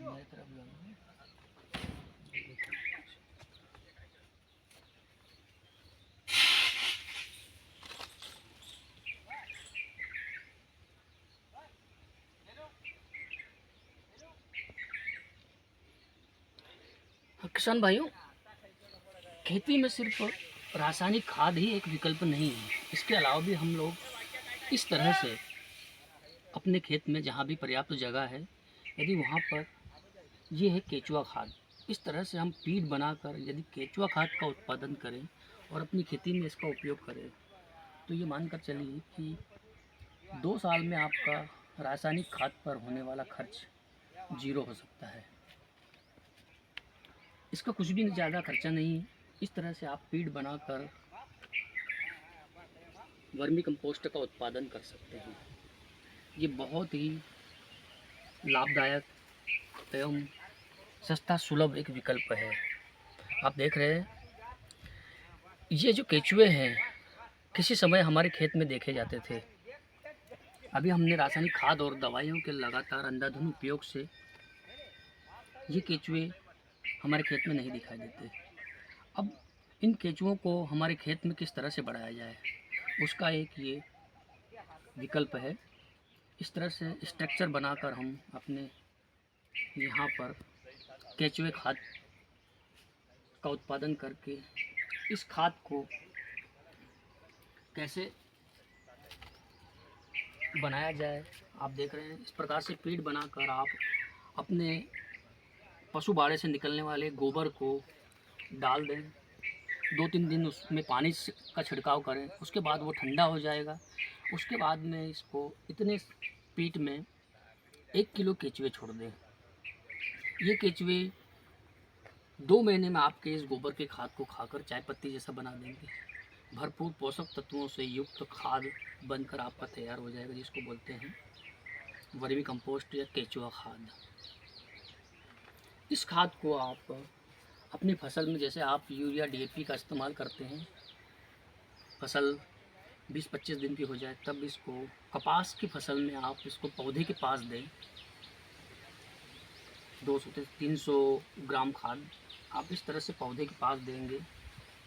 मेरी तरफ लो। किसान भाइयों, खेती में सिर्फ रासायनिक खाद ही एक विकल्प नहीं है। इसके अलावा भी हम लोग इस तरह से अपने खेत में जहाँ भी पर्याप्त जगह है, यदि वहाँ पर ये है केचुआ खाद, इस तरह से हम पीट बनाकर यदि केचुआ खाद का उत्पादन करें और अपनी खेती में इसका उपयोग करें, तो ये मानकर चलिए कि 2 साल में आपका रासायनिक खाद पर होने वाला खर्च 0 हो सकता है। इसका कुछ भी ज़्यादा खर्चा नहीं है। इस तरह से आप पीट बनाकर वर्मी कंपोस्ट का उत्पादन कर सकते हैं। ये बहुत ही लाभदायक एवं सस्ता सुलभ एक विकल्प है। आप देख रहे हैं, ये जो केचुए हैं किसी समय हमारे खेत में देखे जाते थे। अभी हमने रासायनिक खाद और दवाइयों के लगातार अंधाधुंध उपयोग से ये केचुए हमारे खेत में नहीं दिखाई देते। अब इन केचुओं को हमारे खेत में किस तरह से बढ़ाया जाए, उसका एक ये विकल्प है। इस तरह से स्ट्रक्चर बनाकर हम अपने यहाँ पर केचुए खाद का उत्पादन करके इस खाद को कैसे बनाया जाए, आप देख रहे हैं। इस प्रकार से पीट बनाकर आप अपने पशु बाड़े से निकलने वाले गोबर को डाल दें, 2-3 दिन उसमें पानी का छिड़काव करें, उसके बाद वो ठंडा हो जाएगा। उसके बाद में इसको इतने पीट में 1 किलो केचुए छोड़ दें। ये केचुए 2 महीने में आपके इस गोबर के खाद को खाकर चाय पत्ती जैसा बना देंगे। भरपूर पोषक तत्वों से युक्त खाद बनकर आपका तैयार हो जाएगा, जिसको बोलते हैं वर्मी कंपोस्ट या केचुआ खाद। इस खाद को आप अपनी फसल में, जैसे आप यूरिया DAP का इस्तेमाल करते हैं, फसल 20-25 दिन की हो जाए तब इसको कपास की फसल में आप इसको पौधे के पास दें। 200 से 300 ग्राम खाद आप इस तरह से पौधे के पास देंगे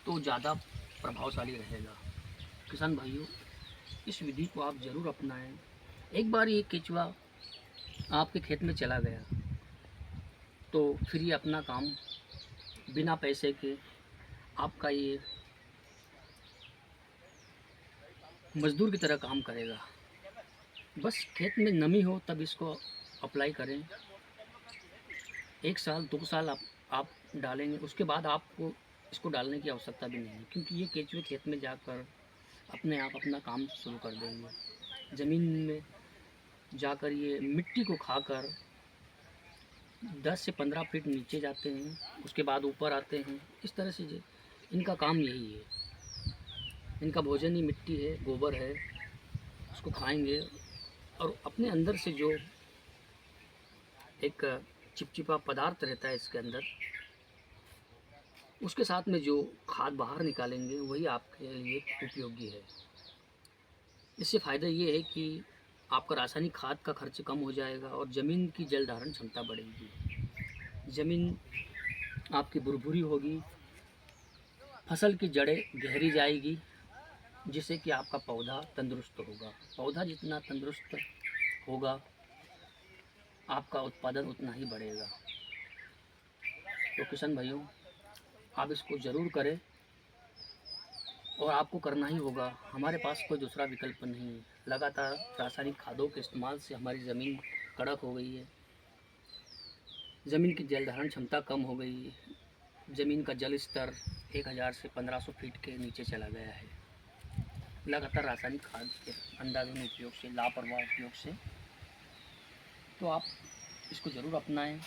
तो ज़्यादा प्रभावशाली रहेगा। किसान भाइयों, इस विधि को आप ज़रूर अपनाएं। एक बार ये केचुआ आपके खेत में चला गया तो फिर ये अपना काम बिना पैसे के आपका ये मज़दूर की तरह काम करेगा। बस खेत में नमी हो तब इसको अप्लाई करें। 1 साल 2 साल आप डालेंगे, उसके बाद आपको इसको डालने की आवश्यकता भी नहीं है, क्योंकि ये केचुए खेत में जाकर अपने आप अपना काम शुरू कर देंगे। ज़मीन में जाकर ये मिट्टी को खाकर 10 से 15 फीट नीचे जाते हैं, उसके बाद ऊपर आते हैं। इस तरह से इनका काम यही है। इनका भोजन ही मिट्टी है, गोबर है, उसको खाएंगे और अपने अंदर से जो एक चिपचिपा पदार्थ रहता है इसके अंदर, उसके साथ में जो खाद बाहर निकालेंगे वही आपके लिए उपयोगी है। इससे फ़ायदा ये है कि आपका रासायनिक खाद का खर्च कम हो जाएगा और ज़मीन की जल धारण क्षमता बढ़ेगी। ज़मीन आपकी भुरभुरी होगी, फसल की जड़ें गहरी जाएगी, जिससे कि आपका पौधा तंदुरुस्त होगा। पौधा जितना तंदुरुस्त होगा, आपका उत्पादन उतना ही बढ़ेगा। तो किसान भाइयों, आप इसको ज़रूर करें और आपको करना ही होगा। हमारे पास कोई दूसरा विकल्प नहीं है। लगातार रासायनिक खादों के इस्तेमाल से हमारी ज़मीन कड़क हो गई है, ज़मीन की जल धारण क्षमता कम हो गई है, ज़मीन का जल स्तर 1000 से 1500 फीट के नीचे चला गया है, लगातार रासायनिक खाद के अंधाधुंध उपयोग से, लापरवाह उपयोग से। तो आप इसको ज़रूर अपनाएं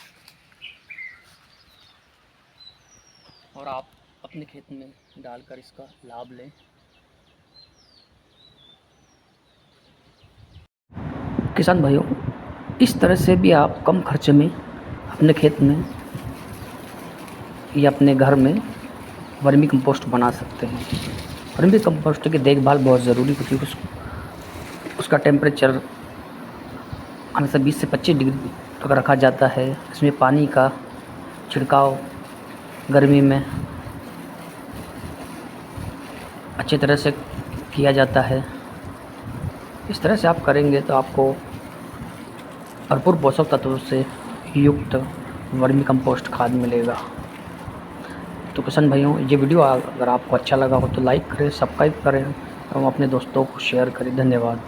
और आप अपने खेत में डालकर इसका लाभ लें। किसान भाइयों, इस तरह से भी आप कम खर्चे में अपने खेत में या अपने घर में वर्मी कंपोस्ट बना सकते हैं। वर्मी कंपोस्ट की देखभाल बहुत ज़रूरी होती है। उसका टेम्परेचर हमेशा 20 से 25 डिग्री रखा जाता है। इसमें पानी का छिड़काव गर्मी में अच्छी तरह से किया जाता है। इस तरह से आप करेंगे तो आपको भरपूर पोषक तत्वों से युक्त वर्मी कंपोस्ट खाद मिलेगा। तो किसान भाइयों, ये वीडियो अगर आपको अच्छा लगा हो तो लाइक करें, सब्सक्राइब करें और अपने दोस्तों को शेयर करें। धन्यवाद।